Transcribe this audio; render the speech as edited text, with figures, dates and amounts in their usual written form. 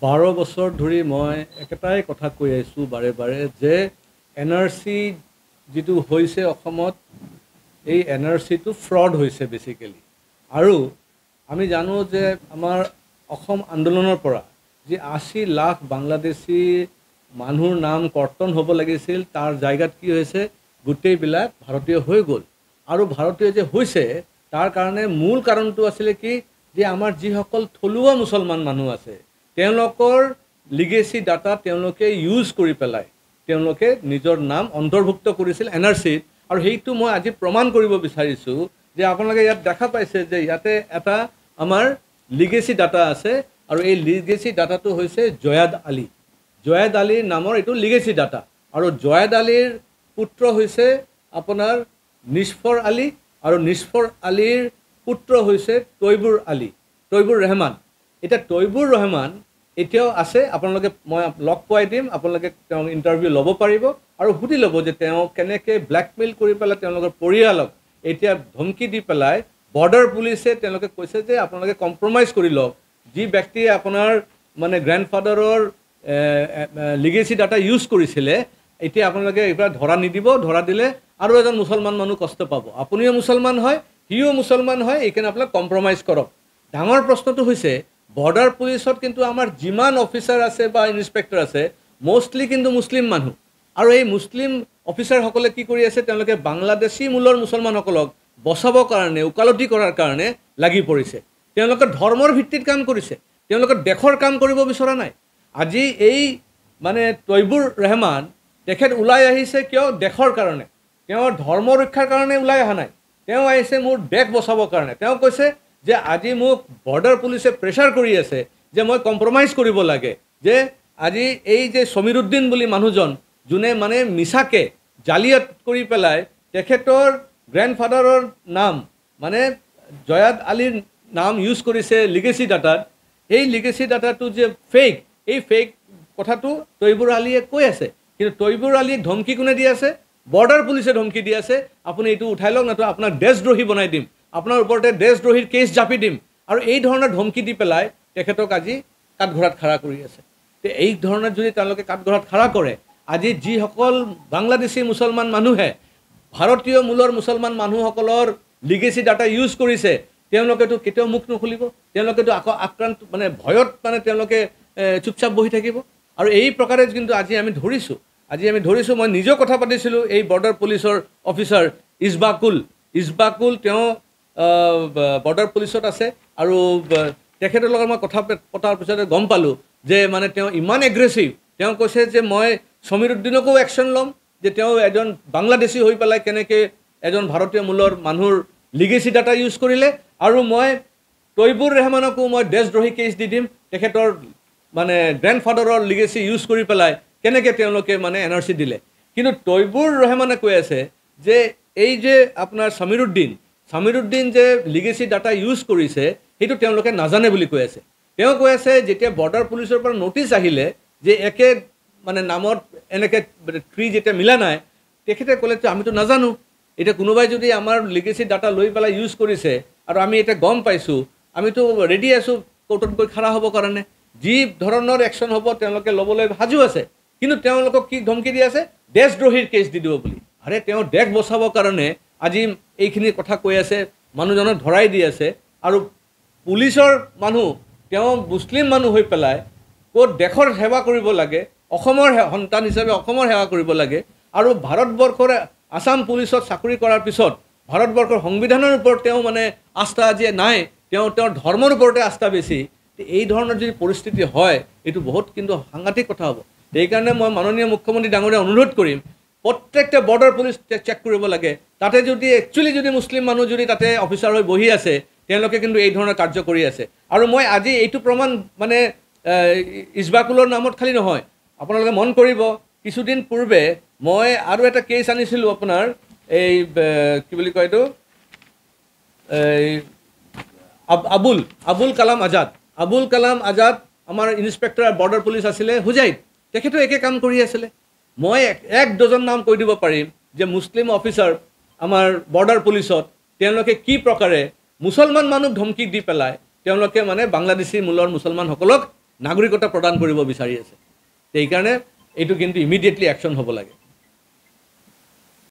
12 বছৰ ধৰি মই একেটাই কথা কৈ আছোঁ বাৰে বাৰে যে NRC যিটো হৈছে অসমত এই NRCটো ফ্ৰড হৈছে বেসিক্যালি আৰু আমি জানো যে আমাৰ অসম আন্দোলনৰ পৰা যে 80 লাখ বাংলাদেশী মানুহৰ নাম কৰ্তন হ'ব লাগিছিল তাৰ জায়গাত কি হৈছে গোটেইবিলাক ভাৰতীয় হৈ গ'ল আৰু ভাৰতীয় যে হৈছে তাৰ কাৰণে মূল কাৰণটো আছিল কি যে আমাৰ যিসকল থলুৱা মুছলমান মানুহ আছে তেওঁলোকৰ লিগেসি ডাটা তেওঁলোকে ইউজ কৰি পেলাই তেওঁলোকে নিজৰ নাম অন্তৰ্ভুক্ত কৰিছিল NRCত আৰু সেইটো মই আজি প্ৰমাণ কৰিব বিচাৰিছোঁ যে আপোনালোকে ইয়াত দেখা পাইছে যে ইয়াতে এটা আমাৰ লিগেসি ডাটা আছে আৰু এই লিগেসি ডাটাটো হৈছে জয়াদ আলীৰ নামৰ এইটো লিগেসি ডাটা আৰু জয়াদ আলীৰ পুত্ৰ হৈছে আপোনাৰ নিসফৰ আলী আৰু নিসফৰ আলীৰ পুত্ৰ হৈছে তৈবুৰ ৰহমান এটা তৈবুৰ ৰহমান এতিয়াও আছে আপোনালোকে মই লগ পাই দিম আপোনালোকে তেওঁ ইন্টাৰভিউ ল'ব পাৰিব আৰু সুধি ল'ব যে তেওঁ কেনেকৈ ব্ল্যাকমেইল কৰি পেলাই তেওঁলোকৰ পৰিয়ালক এতিয়া ধমকি দি পেলাই বৰ্ডাৰ পুলিচে তেওঁলোকে কৈছে যে আপোনালোকে কম্প্ৰমাইজ কৰি লওক যি ব্যক্তিয়ে আপোনাৰ মানে গ্ৰাণ্ডফাদাৰৰ লিগেসি ডাটা ইউজ কৰিছিলে এতিয়া আপোনালোকে এইবাৰ ধৰা নিদিব ধৰা দিলে আৰু এজন মুছলমান মানুহ কষ্ট পাব আপুনিও মুছলমান হয় হিও মুছলমান হয় এইকাৰণে আপোনালোক কম্প্ৰমাইজ কৰক ডাঙৰ প্ৰশ্নটো হৈছে বৰ্ডাৰ পুলিচত কিন্তু আমাৰ যিমান অফিচাৰ আছে বা ইনস্পেক্টৰ আছে মোস্টলি কিন্তু মুছলিম মানুহ আৰু এই মুছলিম অফিচাৰসকলে কি কৰি আছে তেওঁলোকে বাংলাদেশী মূলৰ মুছলমানসকলক বচাবৰ কাৰণে উকালতি কৰাৰ কাৰণে লাগি পৰিছে তেওঁলোকে ধৰ্মৰ ভিত্তিত কাম কৰিছে তেওঁলোকে দেশৰ কাম কৰিব বিচৰা নাই আজি এই মানে তৈবুৰ ৰহমান তেখেত ওলাই আহিছে কিয় দেশৰ কাৰণে তেওঁৰ ধৰ্ম ৰক্ষাৰ কাৰণে ওলাই অহা নাই তেওঁ আহিছে মোৰ দেশ বচাবৰ কাৰণে তেওঁ কৈছে যে আজি মোক বৰ্ডাৰ পুলিচে প্ৰেছাৰ কৰি আছে যে মই কম্প্ৰমাইজ কৰিব লাগে যে আজি এই যে সমীৰুদ্দিন বুলি মানুহজন যোনে মানে মিছাকে জালিয়াত কৰি পেলাই তেখেতৰ গ্ৰাণ্ডফাদাৰৰ নাম মানে জয়াদ আলীৰ নাম ইউজ কৰিছে লিগেসি ডাটাত এই লিগেসি ডাটাটো যে ফেক এই ফেক কথাটো তৈবুৰ আলীয়ে কৈ আছে কিন্তু তৈবুৰ আলীক ধমকি কোনে দি আছে বৰ্ডাৰ পুলিচে ধমকি দি আছে আপুনি এইটো উঠাই লওক না আপোনাক দেশদ্ৰোহী বনাই দিম আপোনাৰ ওপৰতে দেশদ্ৰোহীৰ কেছ জাপি দিম আৰু এই ধৰণৰ ধমকি দি পেলাই তেখেতক আজি কাঠঘৰাত খাৰা কৰি আছে তে এই ধৰণৰ যদি তেওঁলোকে কাঠঘৰাত খাৰা কৰে আজি যিসকল বাংলাদেশী মুছলমান মানুহে ভাৰতীয় মূলৰ মুছলমান মানুহসকলৰ লিগেসি ডাটা ইউজ কৰিছে তেওঁলোকেতো কেতিয়াও মুখ নুখুলিব তেওঁলোকেতো আক্ৰান্ত মানে ভয়ত মানে তেওঁলোকে চুপচাপ বহি থাকিব আৰু এই প্ৰকাৰে কিন্তু আজি আমি ধৰিছোঁ মই নিজেও কথা পাতিছিলোঁ এই বৰ্ডাৰ পুলিচৰ অফিচাৰ ইছবাকুল তেওঁ বৰ্ডাৰ পুলিচত আছে আৰু তেখেতৰ লগত মই কথা পতাৰ পিছতে গম পালোঁ যে মানে তেওঁ ইমান এগ্ৰেছিভ তেওঁ কৈছে যে মই সমীৰুদ্দিনকো একশ্যন ল'ম যে তেওঁ এজন বাংলাদেশী হৈ পেলাই কেনেকৈ এজন ভাৰতীয় মূলৰ মানুহৰ লিগেসি ডাটা ইউজ কৰিলে আৰু মই তৈবুৰ ৰহমানকো মই দেশদ্ৰোহী কেছ দি দিম তেখেতৰ মানে গ্ৰাণ্ডফাদাৰৰ লিগেসি ইউজ কৰি পেলাই কেনেকৈ তেওঁলোকে মানে NRC দিলে কিন্তু তৈবুৰ ৰহমানে কৈ আছে যে এই যে আপোনাৰ সমীৰুদ্দিন যে লিগেসি ডাটা ইউজ কৰিছে সেইটো তেওঁলোকে নাজানে বুলি কৈ আছে তেওঁ কৈ আছে যেতিয়া বৰ্ডাৰ পুলিচৰ পৰা নটিচ আহিলে যে একে মানে নামত এনেকৈ ট্ৰি যেতিয়া মিলা নাই তেখেতে ক'লে আমিতো নাজানো এটা কোনোবাই যদি আমাৰ লিগেসি ডাটা লৈ পেলাই ইউজ কৰিছে আৰু আমি এটা গম পাইছোঁ আমিতো ৰেডি আছোঁ কোৰ্টত গৈ খাৰা হ'ব কাৰণে যি ধৰণৰ একশ্যন হ'ব তেওঁলোকে ল'বলৈ সাজু আছে কিন্তু তেওঁলোকক কি ধমকি দি আছে দেশদ্ৰোহীৰ কেছ দি দিব বুলি আৰে তেওঁ দেশ বচাবৰ কাৰণে আজি এইখিনি কথা কৈ আছে মানুহজনক ধৰাই দি আছে আৰু পুলিচৰ মানুহ তেওঁ মুছলিম মানুহ হৈ পেলাই ক'ত দেশৰ সেৱা কৰিব লাগে অসমৰ সন্তান হিচাপে অসমৰ সেৱা কৰিব লাগে আৰু ভাৰতবৰ্ষৰ আসাম পুলিচত চাকৰি কৰাৰ পিছত ভাৰতবৰ্ষৰ সংবিধানৰ ওপৰত তেওঁ মানে আস্থা আজি নাই তেওঁৰ ধৰ্মৰ ওপৰতে আস্থা বেছি এই ধৰণৰ যদি পৰিস্থিতি হয় এইটো বহুত কিন্তু সাংঘাতিক কথা হ'ব সেইকাৰণে মই মাননীয় মুখ্যমন্ত্ৰী ডাঙৰীয়া অনুৰোধ কৰিম প্ৰত্যেকটা বৰ্ডাৰ পুলিচ চেক কৰিব লাগে তাতে যদি একচুৱেলি যদি মুছলিম মানুহ যদি তাতে অফিচাৰ হৈ বহি আছে তেওঁলোকে কিন্তু এই ধৰণৰ কাৰ্য কৰি আছে আৰু মই আজি এইটো প্ৰমাণ মানে ইছবাকুলৰ নামত খালি নহয় আপোনালোকে মন কৰিব কিছুদিন পূৰ্বে মই আৰু এটা কেছ আনিছিলোঁ আপোনাৰ এই কি বুলি কয় এইটো আবুল কালাম আজাদ আমাৰ ইনস্পেক্টৰ বৰ্ডাৰ পুলিচ আছিলে হুজাইত তেখেতো একে কাম কৰি আছিলে মই এক ডজন নাম কৈ দিব পাৰিম যে মুছলিম অফিচাৰ আমাৰ বৰ্ডাৰ পুলিচত তেওঁলোকে কি প্ৰকাৰে মুছলমান মানুহ ধমকি দি পেলাই তেওঁলোকে মানে বাংলাদেশী মূলৰ মুছলমানসকলক নাগৰিকত্ব প্ৰদান কৰিব বিচাৰি আছে সেইকাৰণে এইটো কিন্তু ইমিডিয়েটলি একশ্যন হ'ব লাগে